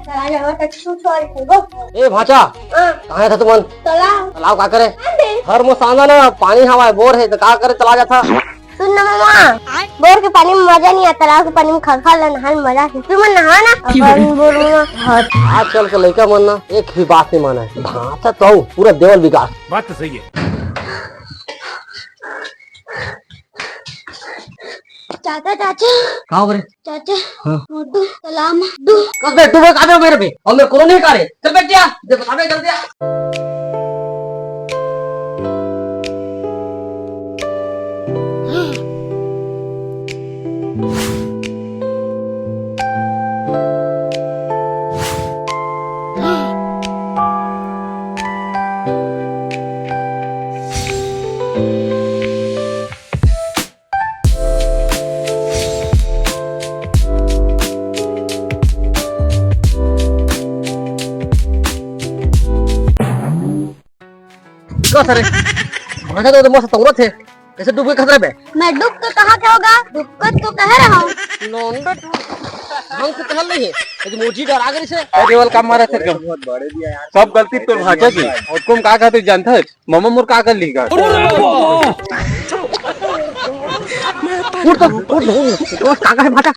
ए भाचा कहाँ था तुमन? तालाब का करे? हर मसाना ना पानी हवा बोर है तो का करे चला जाता। सुन ना मामा, बोर के पानी में मजा नहीं आता, तालाब के पानी में खलखल नहाने में मजा है। तुम नहा ना आजकल के लड़का मन ना एक भी बात नहीं माना है। भाषा तो पूरा देवल विकास। बात तो सही है। चाचा चाचा कहाँ बरे? चाचा मोटू तालाब में डू कब बैठ तू काबे मेरे पे और मेरे को नहीं करे। चल बैठ जा दे बताबे जल्दी आ। सर भाषा तो मस्त तौरत है कैसे डूब के खतरे पे। मैं डूब के कहा क्या होगा, डूबकर तो कह रहा हूँ। हम तो कहल नहीं है लेकिन मोची डरा गई से केवल काम मारा थे बहुत बड़े दिया यार। सब गलती तो भाषा की और तुम का कहते जानता है मम्मा मोर का कर ली का उठ काका है भाषा